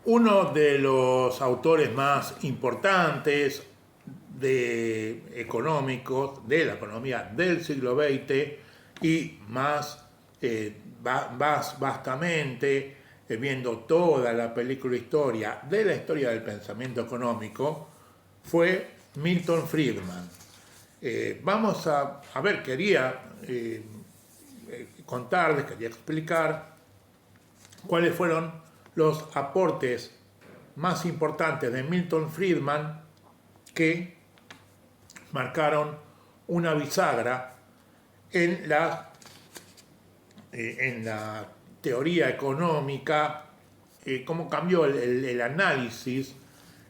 Uno de los autores más importantes económicos de la economía del siglo XX y más vastamente, viendo toda la película historia de la historia del pensamiento económico, fue Milton Friedman. Vamos a ver, quería contarles, quería explicar cuáles fueron los aportes más importantes de Milton Friedman que marcaron una bisagra en la teoría económica, cómo cambió el análisis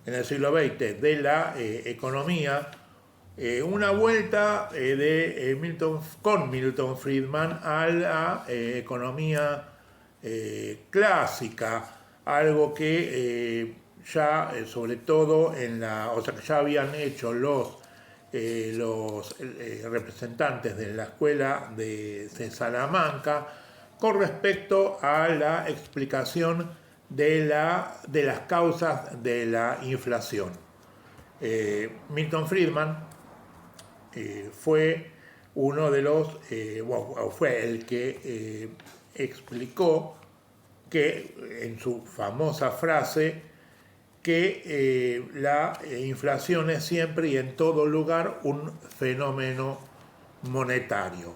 en el siglo XX de la economía, una vuelta con Milton Friedman a la economía clásica, algo que sobre todo que ya habían hecho los representantes de la escuela de Salamanca con respecto a la explicación de las causas de la inflación. Milton Friedman fue uno de los, fue el que explicó que en su famosa frase que la inflación es siempre y en todo lugar un fenómeno monetario.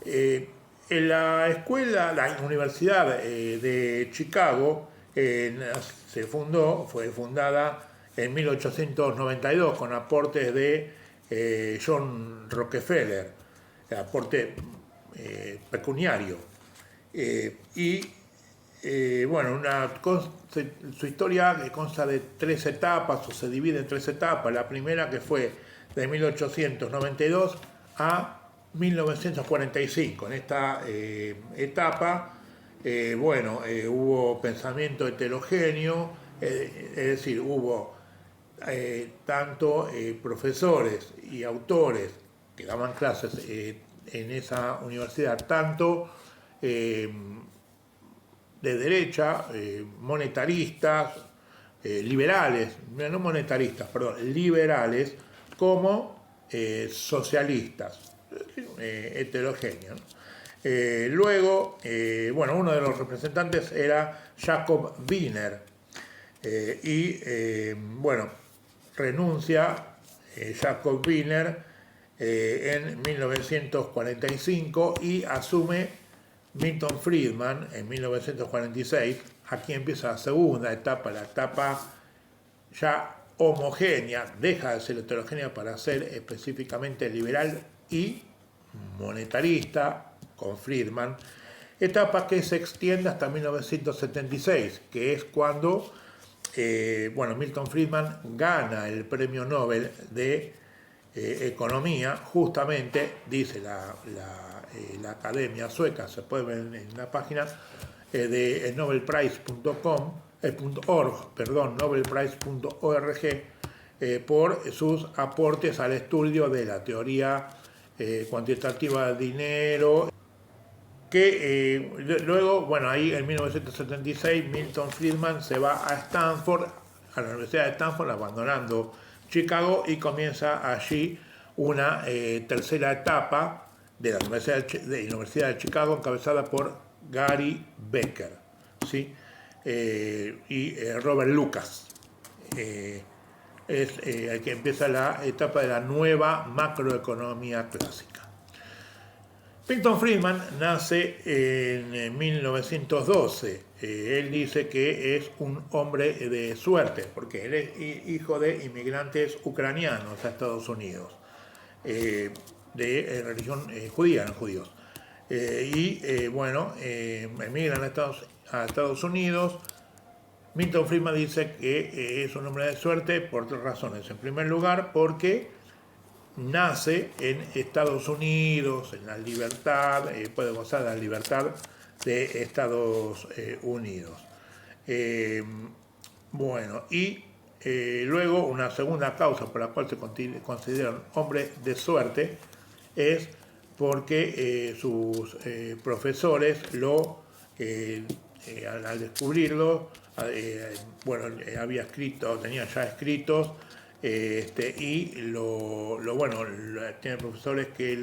En la Universidad de Chicago fue fundada en 1892 con aportes de John Rockefeller, aporte pecuniario. Su historia consta de 3 etapas, o se divide en 3 etapas. La primera, que fue de 1892 a 1945. En esta etapa, hubo pensamiento heterogéneo, es decir, hubo tanto profesores y autores que daban clases en esa universidad, tanto de derecha, monetaristas, liberales, no monetaristas, perdón, liberales, como socialistas, heterogéneos. Luego, uno de los representantes era Jacob Wiener, renuncia Jacob Wiener en 1945 y asume Milton Friedman en 1946. Aquí empieza la segunda etapa, la etapa ya homogénea, deja de ser heterogénea para ser específicamente liberal y monetarista con Friedman, etapa que se extiende hasta 1976, que es cuando Milton Friedman gana el premio Nobel de Economía, justamente, dice la Academia Sueca, se puede ver en la página de nobelprize.org, por sus aportes al estudio de la teoría cuantitativa del dinero, que luego, ahí en 1976 Milton Friedman se va a Stanford, a la Universidad de Stanford, abandonando Chicago, y comienza allí una tercera etapa de la Universidad de Chicago, encabezada por Gary Becker, ¿sí? Y Robert Lucas. Es el que empieza la etapa de la nueva macroeconomía clásica. Milton Friedman nace en 1912. Él dice que es un hombre de suerte, porque él es hijo de inmigrantes ucranianos a Estados Unidos, de religión judía, no judíos. Emigran a Estados Unidos. Milton Friedman dice que es un hombre de suerte por 3 razones. En primer lugar, porque nace en Estados Unidos, en la libertad, puede gozar de la libertad de Estados Unidos. Luego, una segunda causa por la cual se considera un hombre de suerte es porque sus profesores lo al descubrirlo, había escrito, tenía ya escritos, y tiene profesores que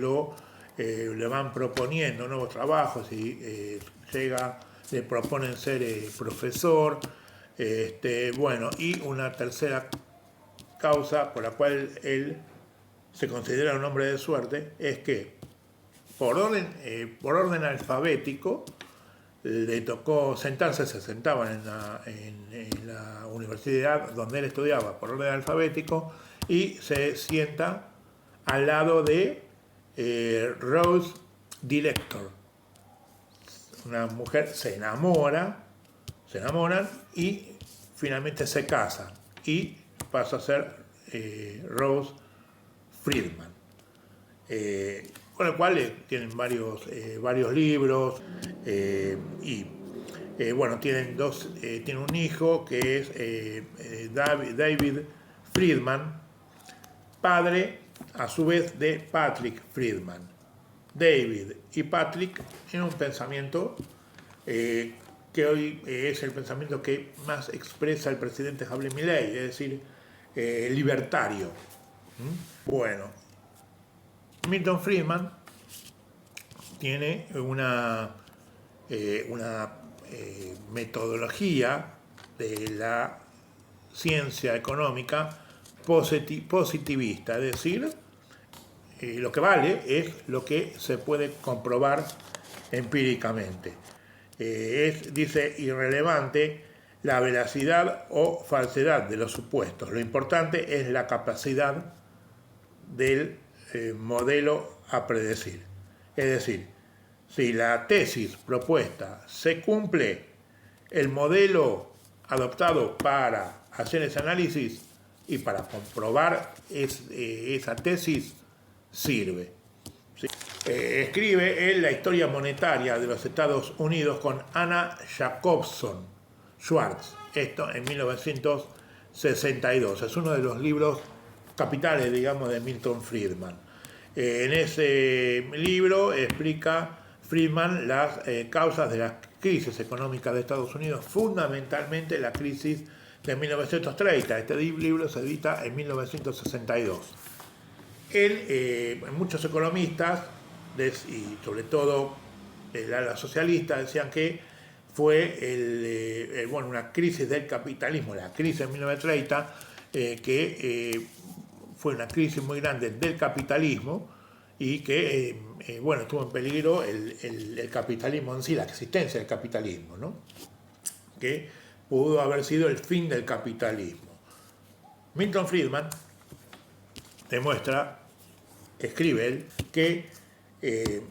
le van proponiendo nuevos trabajos y le proponen ser profesor. Y una tercera causa por la cual él se considera un hombre de suerte es que por orden alfabético le tocó sentarse, se sentaban en la universidad donde él estudiaba por orden alfabético, y se sienta al lado de Rose Director. Una mujer se enamoran y finalmente se casan y pasa a ser Rose Friedman. Con el cual tienen varios libros, tienen un hijo que es David Friedman, padre a su vez de Patrick Friedman. David y Patrick tienen un pensamiento que hoy es el pensamiento que más expresa el presidente Javier Milei, es decir, libertario. Bueno, Milton Friedman tiene una metodología de la ciencia económica positivista, es decir, lo que vale es lo que se puede comprobar empíricamente. Dice irrelevante la veracidad o falsedad de los supuestos. Lo importante es la capacidad del modelo a predecir. Es decir, si la tesis propuesta se cumple, el modelo adoptado para hacer ese análisis y para comprobar esa tesis sirve. ¿Sí? Escribe él la historia monetaria de los Estados Unidos con Anna Jacobson Schwartz, esto en 1962. Es uno de los libros capitales, digamos, de Milton Friedman. En ese libro explica Friedman las causas de las crisis económicas de Estados Unidos, fundamentalmente la crisis de 1930. Este libro se edita en 1962. Muchos economistas, y sobre todo el ala socialista, decían que fue una crisis del capitalismo, la crisis de 1930, que fue una crisis muy grande del capitalismo y que estuvo en peligro el capitalismo en sí, la existencia del capitalismo, ¿no? Que pudo haber sido el fin del capitalismo. Milton Friedman escribe él, que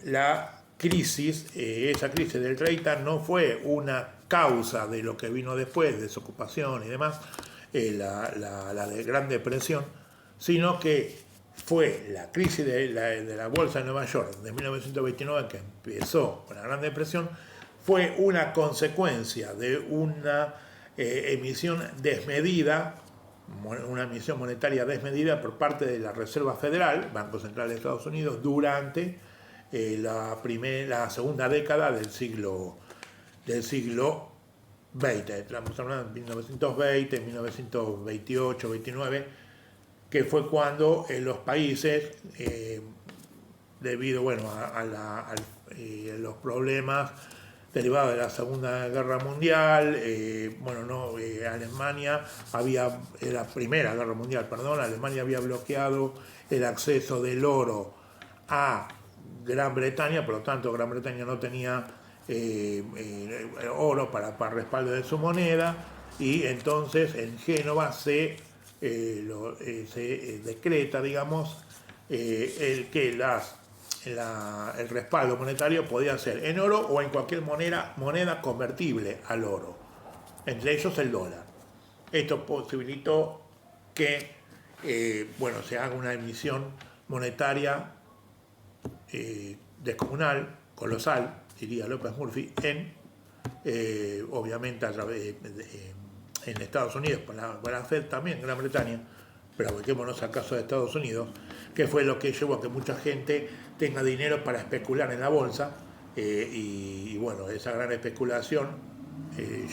la crisis, esa crisis del 30 no fue una causa de lo que vino después, desocupación y demás, la de Gran Depresión, sino que fue la crisis de la Bolsa de Nueva York de 1929, que empezó con la Gran Depresión, fue una consecuencia de una emisión desmedida, una emisión monetaria desmedida por parte de la Reserva Federal, Banco Central de Estados Unidos, durante la segunda década del siglo XX. Estamos hablando de 1920, 1928, 29, que fue cuando los países, debido a los problemas derivados de la Segunda Guerra Mundial, Alemania la Primera Guerra Mundial, Alemania había bloqueado el acceso del oro a Gran Bretaña, por lo tanto Gran Bretaña no tenía oro para respaldo de su moneda, y entonces en Génova se decreta, digamos, que el respaldo monetario podía ser en oro o en cualquier moneda convertible al oro, entre ellos el dólar. Esto posibilitó que se haga una emisión monetaria descomunal, colosal, diría López Murphy, obviamente a través en Estados Unidos, por la Fed también, en Gran Bretaña, pero volquémonos al caso de Estados Unidos, que fue lo que llevó a que mucha gente tenga dinero para especular en la bolsa, esa gran especulación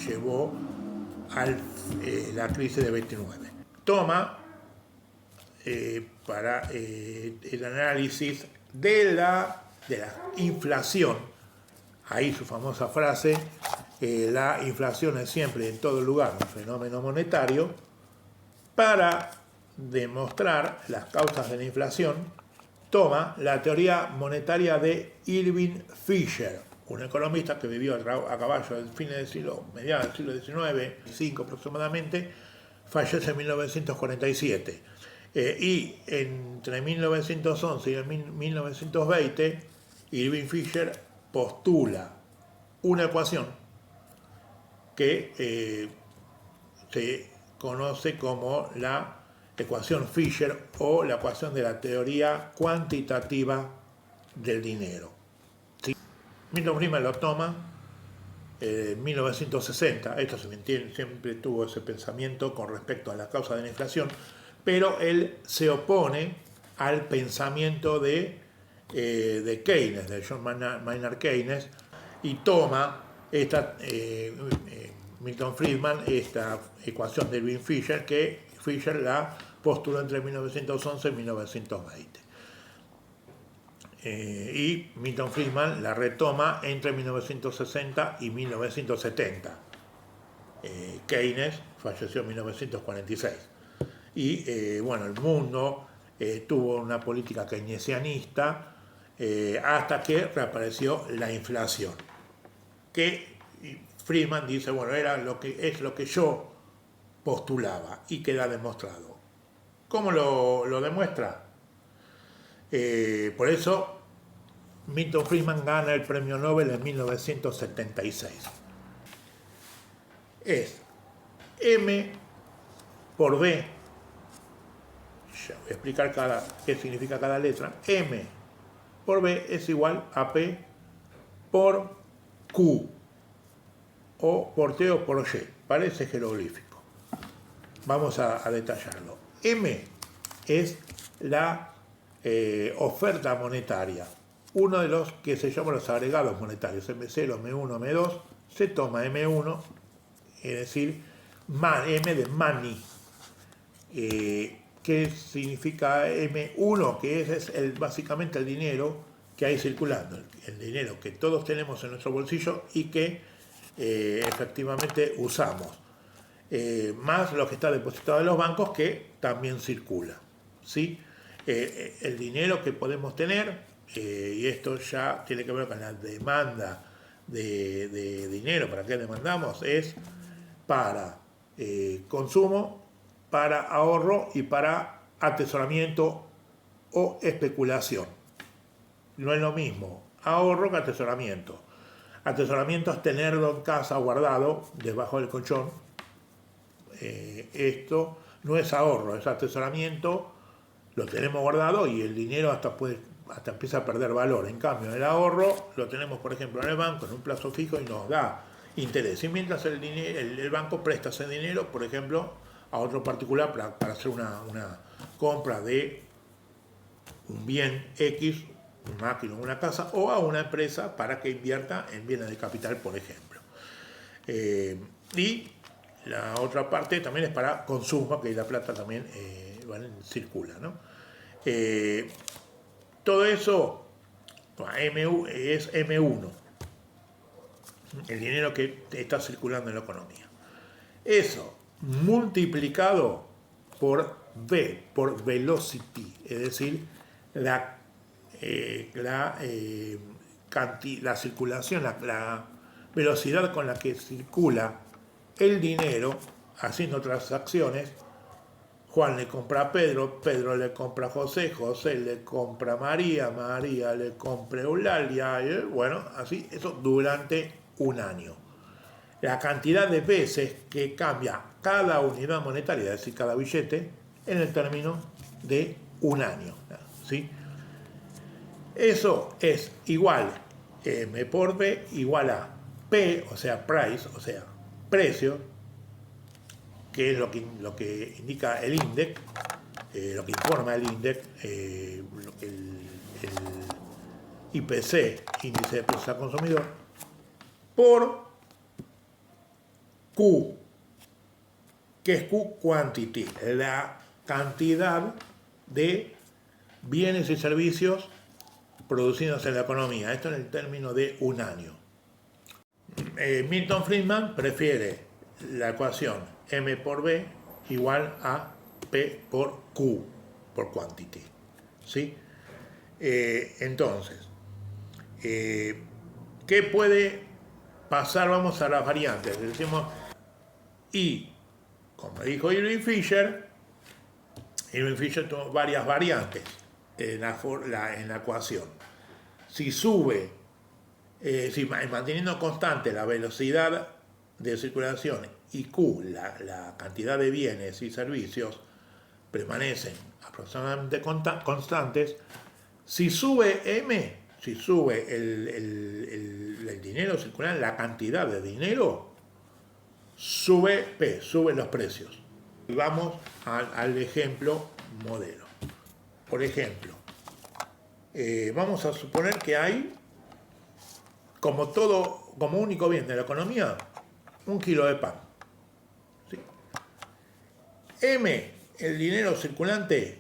llevó a la crisis de 29. Toma para el análisis de la inflación, ahí su famosa frase, la inflación es siempre en todo lugar un fenómeno monetario, para demostrar las causas de la inflación, toma la teoría monetaria de Irving Fisher, un economista que vivió a caballo del fin del siglo, mediados del siglo XIX, 5 aproximadamente, fallece en 1947. Y entre 1911 y 1920, Irving Fisher postula una ecuación que se conoce como la ecuación Fisher o la ecuación de la teoría cuantitativa del dinero. ¿Sí? Milton Friedman lo toma en 1960, esto siempre tuvo ese pensamiento con respecto a la causa de la inflación, pero él se opone al pensamiento de Keynes, de John Maynard Keynes, y toma Milton Friedman esta ecuación de Irving Fisher, que Fisher la postuló entre 1911 y 1920. Y Milton Friedman la retoma entre 1960 y 1970. Keynes falleció en 1946. Y bueno, el mundo tuvo una política keynesianista hasta que reapareció la inflación, que Friedman dice, bueno, era lo que yo postulaba y queda demostrado. ¿Cómo lo demuestra? Por eso Milton Friedman gana el premio Nobel en 1976. Es M por B, ya voy a explicar qué significa cada letra. M por B es igual a P por Q, o por T o por Y, parece jeroglífico. Vamos a detallarlo. M es la oferta monetaria, uno de los que se llaman los agregados monetarios, M0, M1, M2, se toma M1, es decir, M de money. ¿Qué significa M1? Que es básicamente el dinero que hay circulando, el dinero que todos tenemos en nuestro bolsillo y que efectivamente usamos, más lo que está depositado en los bancos, que también circula, ¿sí? El dinero que podemos tener, y esto ya tiene que ver con la demanda de dinero. ¿Para qué demandamos? Es para consumo, para ahorro y para atesoramiento o especulación. No es lo mismo ahorro que atesoramiento. Atesoramiento es tenerlo en casa guardado debajo del colchón. Esto no es ahorro, es atesoramiento. Lo tenemos guardado y el dinero hasta empieza a perder valor. En cambio, el ahorro lo tenemos, por ejemplo, en el banco en un plazo fijo y nos da interés. Y mientras el banco presta ese dinero, por ejemplo, a otro particular para hacer una compra de un bien X, una máquina o una casa, o a una empresa para que invierta en bienes de capital, por ejemplo. Y la otra parte también es para consumo, que la plata también circula, ¿no? Todo eso es M1, el dinero que está circulando en la economía. Eso multiplicado por V, por velocity, es decir, la circulación, la velocidad con la que circula el dinero haciendo transacciones. Juan le compra a Pedro, Pedro le compra a José, José le compra a María, María le compra a Eulalia, bueno, así, eso durante un año. La cantidad de veces que cambia cada unidad monetaria, es decir, cada billete, en el término de un año, ¿sí? Eso es igual, M por B igual a P, o sea, price, o sea, precio, que es lo que indica el índice, lo que informa el índice, el IPC, índice de precios al consumidor, por Q. ¿Qué es Q? Quantity, la cantidad de bienes y servicios producidos en la economía. Esto en el término de un año. Milton Friedman prefiere la ecuación M por B igual a P por Q, por quantity. ¿Sí? Entonces, ¿qué puede pasar? Vamos a las variantes. Decimos, y como dijo Irving Fisher tuvo varias variantes en la ecuación. Si sube, manteniendo constante la velocidad de circulación y Q, la cantidad de bienes y servicios, permanecen aproximadamente constantes. Si sube M, si sube el dinero circulante, la cantidad de dinero, sube P, suben los precios. Y vamos al ejemplo modelo. Por ejemplo, vamos a suponer que hay, como único bien de la economía, 1 kilo de pan. ¿Sí? M, el dinero circulante,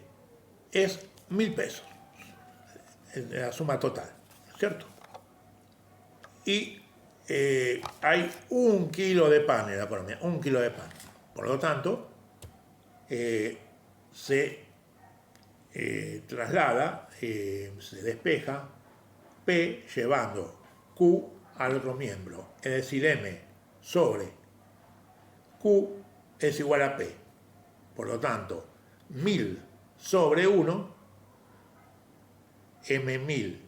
es 1.000 pesos, la suma total, ¿cierto? Y hay 1 kilo de pan en la economía, 1 kilo de pan. Por lo tanto, se traslada, se despeja P llevando Q al otro miembro, es decir, M sobre Q es igual a P. Por lo tanto, 1000 sobre 1, M1000,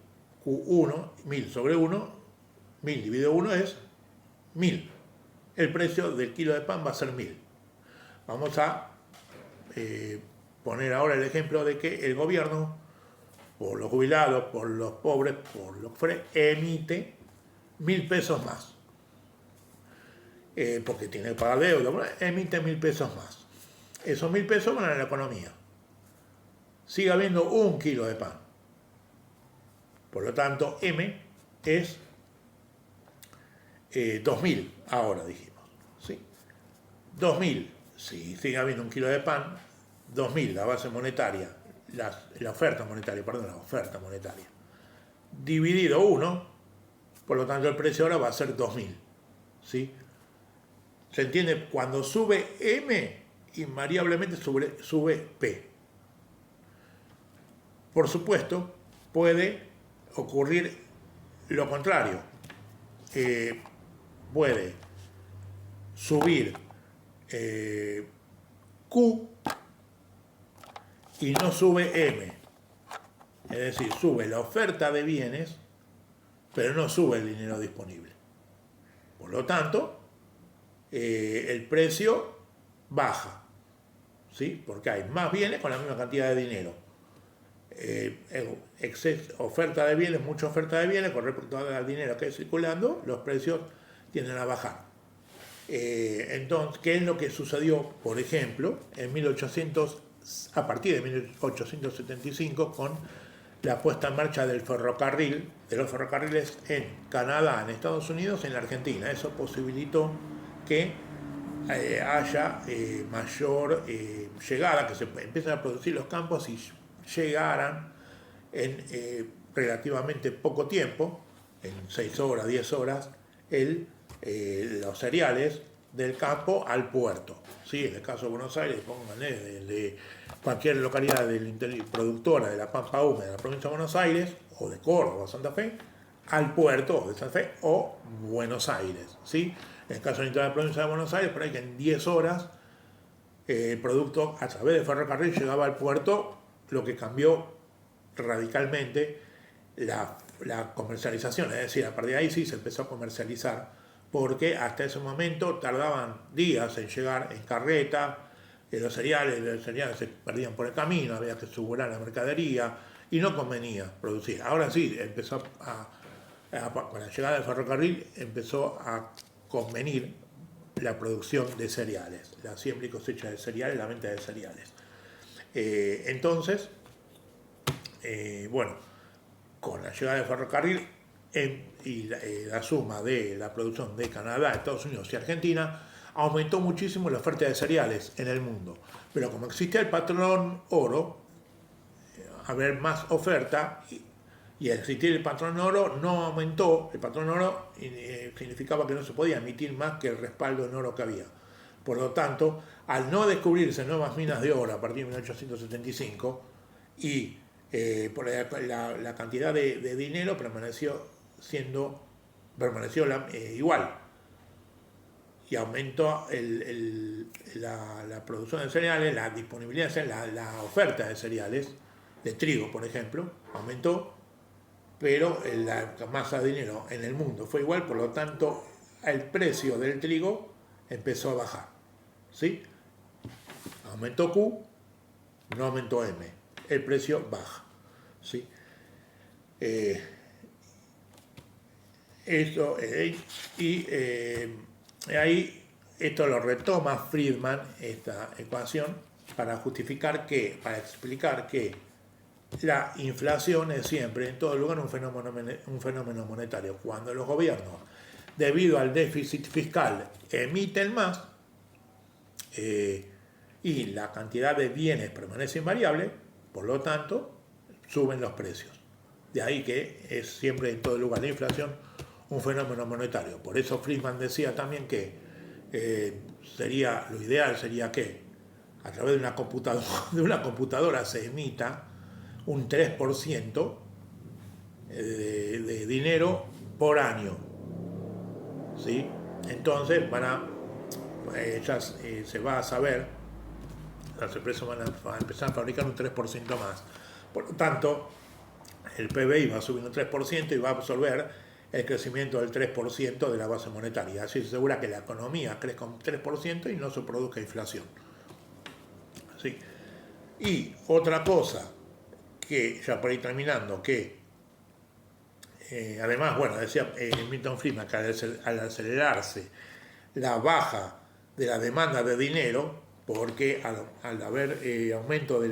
Q1, 1000 sobre 1, 1000 dividido 1 es 1000. El precio del kilo de pan va a ser 1000. Vamos a poner ahora el ejemplo de que el gobierno, por los jubilados, por los pobres, por los emite 1000 pesos más. Porque tiene que pagar deuda, emite 1000 pesos más. Esos 1000 pesos van a la economía. Sigue habiendo 1 kilo de pan. Por lo tanto, M es 2000 ahora, dijimos. ¿Sí? 2000, si sigue habiendo 1 kilo de pan, 2000, la base monetaria, la oferta monetaria, dividido 1, por lo tanto el precio ahora va a ser 2000. ¿Sí? ¿Se entiende? Cuando sube M, invariablemente sube P. Por supuesto, puede ocurrir lo contrario. Puede subir Q y no sube M. Es decir, sube la oferta de bienes, pero no sube el dinero disponible. Por lo tanto, el precio baja, ¿sí? Porque hay más bienes con la misma cantidad de dinero. Oferta de bienes, mucha oferta de bienes con respecto al dinero que hay circulando, los precios tienden a bajar. Entonces, ¿qué es lo que sucedió, por ejemplo, a partir de 1875 con la puesta en marcha de los ferrocarriles en Canadá, en Estados Unidos, en la Argentina? Eso posibilitó que haya mayor llegada, que se empiecen a producir los campos y llegaran en relativamente poco tiempo, en 6 horas, 10 horas, los cereales del campo al puerto. ¿Sí? En el caso de Buenos Aires, pónganle de cualquier localidad productora de la Pampa Húmeda de la provincia de Buenos Aires, o de Córdoba o Santa Fe, al puerto de Santa Fe o Buenos Aires. ¿Sí? En el caso de la provincia de Buenos Aires, por ahí que en 10 horas el producto a través del ferrocarril llegaba al puerto, lo que cambió radicalmente la comercialización. Es decir, a partir de ahí sí se empezó a comercializar, porque hasta ese momento tardaban días en llegar en carreta, los cereales se perdían por el camino, había que asegurar la mercadería y no convenía producir. Ahora sí, empezó con la llegada del ferrocarril empezó a convenir la producción de cereales, la siembra y cosecha de cereales, la venta de cereales. Entonces, bueno, con la llegada del ferrocarril y la suma de la producción de Canadá, Estados Unidos y Argentina, aumentó muchísimo la oferta de cereales en el mundo. Pero como existía el patrón oro, haber más oferta y al existir el patrón oro no aumentó. El patrón oro significaba que no se podía emitir más que el respaldo en oro que había. Por lo tanto, al no descubrirse nuevas minas de oro a partir de 1875 y por la cantidad de dinero permaneció igual y aumentó la producción de cereales, la disponibilidad de cereales, la oferta de cereales, de trigo por ejemplo, aumentó, pero la masa de dinero en el mundo fue igual, por lo tanto el precio del trigo empezó a bajar, ¿sí? Aumentó Q, no aumentó M, el precio baja, ¿sí? Ahí esto lo retoma Friedman, esta ecuación, para explicar que la inflación es siempre, en todo lugar, un fenómeno monetario. Cuando los gobiernos, debido al déficit fiscal, emiten más y la cantidad de bienes permanece invariable, por lo tanto, suben los precios. De ahí que es siempre en todo lugar la inflación un fenómeno monetario. Por eso Friedman decía también que lo ideal sería que a través de una computadora se emita un 3% de dinero por año, ¿sí? Entonces se va a saber, las empresas van a empezar a fabricar un 3% más. Por lo tanto, el PBI va a subir un 3% y va a absorber el crecimiento del 3% de la base monetaria. Así se asegura que la economía crezca un 3% y no se produzca inflación. ¿Sí? Y otra cosa, que ya por ahí terminando, que además, bueno, decía Milton Friedman que al acelerarse la baja de la demanda de dinero, porque al haber aumento de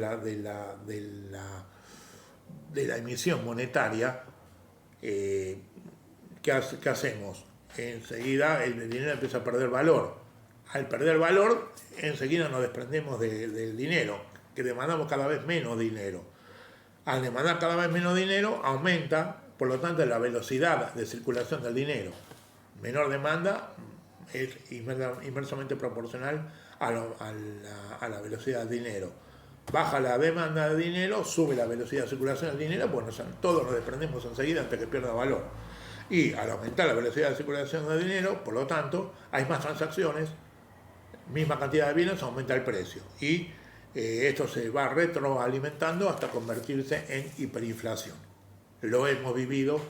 la emisión monetaria, ¿qué hacemos? Enseguida el dinero empieza a perder valor. Al perder valor, enseguida nos desprendemos del dinero, que demandamos cada vez menos dinero. Al demandar cada vez menos dinero, aumenta, por lo tanto, la velocidad de circulación del dinero. Menor demanda es inversamente proporcional a la velocidad del dinero. Baja la demanda de dinero, sube la velocidad de circulación del dinero, pues todos nos desprendemos enseguida antes que pierda valor. Y al aumentar la velocidad de circulación del dinero, por lo tanto, hay más transacciones, misma cantidad de bienes, aumenta el precio. Y esto se va retroalimentando hasta convertirse en hiperinflación. Lo hemos vivido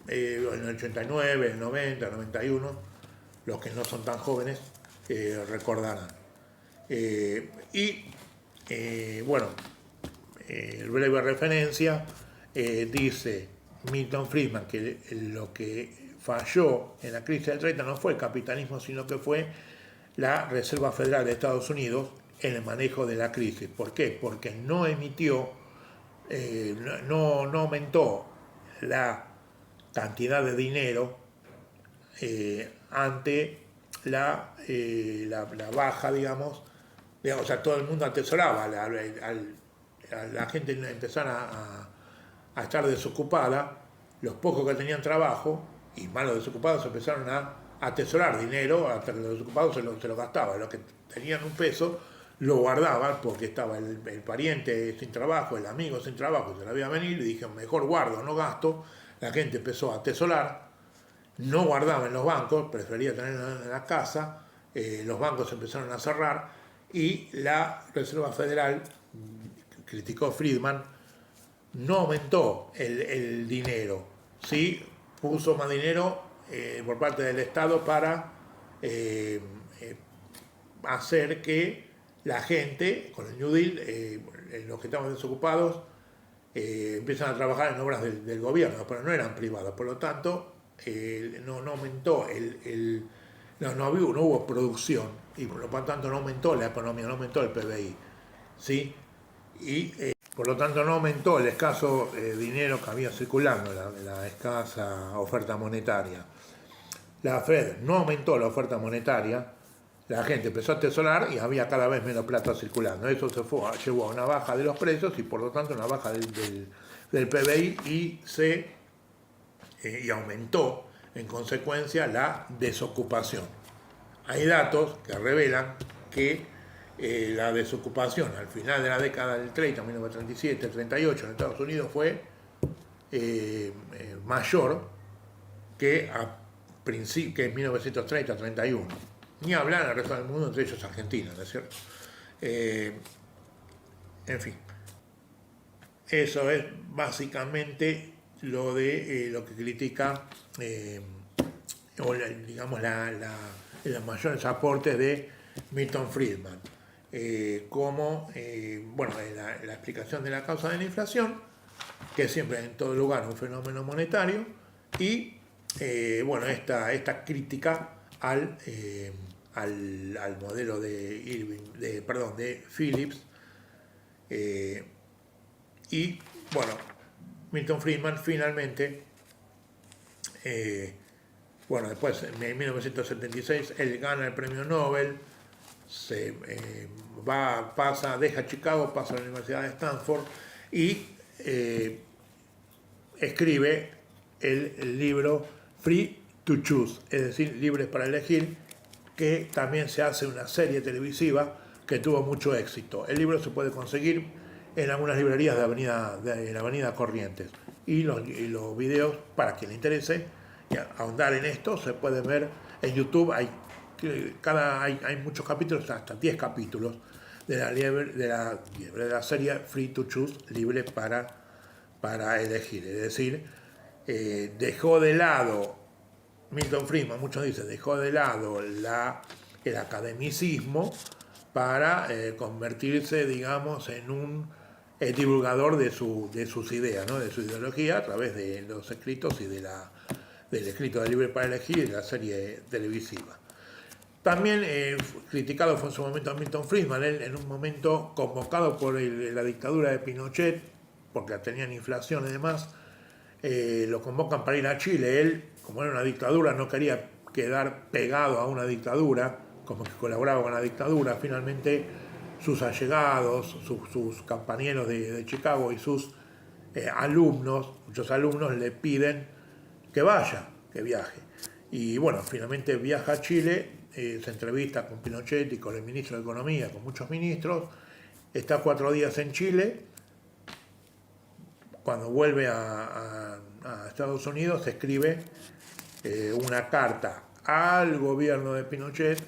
en el 89, en el 90, en el 91, los que no son tan jóvenes recordarán. Breve referencia, dice Milton Friedman que lo que falló en la crisis del 30 no fue el capitalismo, sino que fue la Reserva Federal de Estados Unidos en el manejo de la crisis. ¿Por qué? Porque no aumentó la cantidad de dinero ante la baja, digamos, o sea, todo el mundo atesoraba, la gente empezara a estar desocupada, los pocos que tenían trabajo y malos desocupados empezaron a atesorar dinero, hasta que los desocupados se lo gastaban, los que tenían un peso lo guardaban porque estaba el pariente sin trabajo, el amigo sin trabajo, se la veía venir y dije, mejor guardo, no gasto. La gente empezó a atesorar, no guardaba en los bancos, prefería tenerlo en la casa, los bancos empezaron a cerrar y la Reserva Federal, criticó Friedman, no aumentó el dinero, sí puso más dinero por parte del Estado para hacer que la gente, con el New Deal, los que estaban desocupados, empiezan a trabajar en obras del gobierno, pero no eran privadas, por lo tanto no aumentó no hubo producción y por lo tanto no aumentó la economía, no aumentó el PBI, ¿sí? Y por lo tanto no aumentó el escaso dinero que había circulando, la escasa oferta monetaria. la Fed no aumentó la oferta monetaria, la gente empezó a atesorar y había cada vez menos plata circulando. Eso llevó a una baja de los precios y por lo tanto una baja del PBI y aumentó en consecuencia la desocupación. Hay datos que revelan que la desocupación al final de la década del 30, 1937, 38 en Estados Unidos fue mayor que en 1930-31. Ni hablar en el resto del mundo, entre ellos Argentina, ¿no es cierto? En fin, eso es básicamente lo que critica, digamos, los mayores aportes de Milton Friedman. La explicación de la causa de la inflación, que es siempre en todo lugar un fenómeno monetario, y esta crítica al modelo de Phillips, Milton Friedman finalmente, después en 1976 él gana el premio Nobel, deja Chicago, pasa a la Universidad de Stanford y escribe el libro Free to Choose, es decir, libres para elegir, que también se hace una serie televisiva que tuvo mucho éxito. El libro se puede conseguir en algunas librerías de la avenida Corrientes. Y los videos, para quien le interese ahondar en esto, se pueden ver en YouTube. Hay muchos capítulos, hasta 10 capítulos de la serie Free to Choose, libre para elegir. Es decir, dejó de lado, Milton Friedman, muchos dicen, dejó de lado el academicismo para convertirse, digamos, en un divulgador de sus ideas, ¿no? De su ideología, a través de los escritos y del escrito de Libre para Elegir y de la serie televisiva. También criticado fue en su momento a Milton Friedman, él en un momento convocado por la dictadura de Pinochet, porque tenían inflación y demás, lo convocan para ir a Chile. Él, como era una dictadura, no quería quedar pegado a una dictadura, como que colaboraba con la dictadura. Finalmente sus allegados, sus compañeros de Chicago y sus muchos alumnos le piden que viaje. Y finalmente viaja a Chile, se entrevista con Pinochet y con el ministro de Economía, con muchos ministros, está 4 días en Chile. Cuando vuelve a Estados Unidos, escribe una carta al gobierno de Pinochet,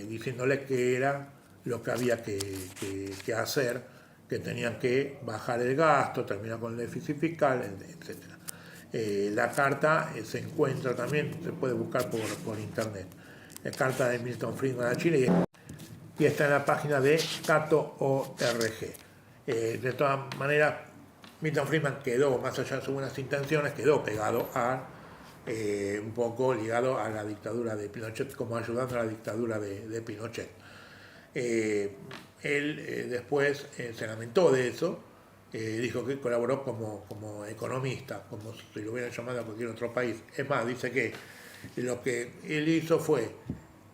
diciéndole que era lo que había que hacer, que tenían que bajar el gasto, terminar con el déficit fiscal, etc. La carta se encuentra también, se puede buscar por internet, la carta de Milton Friedman a Chile, y está en la página de Cato.org. De todas maneras, Milton Friedman quedó, más allá de sus buenas intenciones, quedó pegado un poco ligado a la dictadura de Pinochet, como ayudando a la dictadura de Pinochet. Él después se lamentó de eso, dijo que colaboró como economista, como si lo hubieran llamado a cualquier otro país. Es más, dice que lo que él hizo fue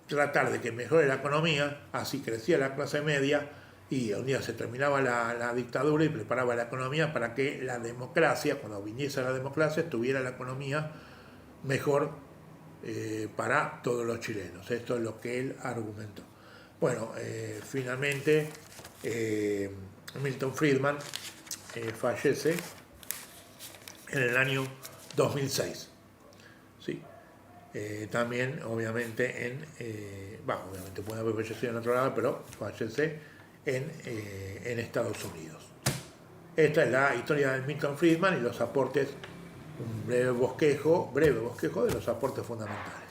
tratar de que mejore la economía, así crecía la clase media, y un día se terminaba la dictadura y preparaba la economía para que la democracia, cuando viniese la democracia, estuviera la economía mejor para todos los chilenos. Esto es lo que él argumentó. Finalmente Milton Friedman fallece en el año 2006. ¿Sí? También, obviamente, obviamente puede haber fallecido en otro lado, pero fallece en Estados Unidos. Esta es la historia de Milton Friedman y los aportes, un breve bosquejo de los aportes fundamentales.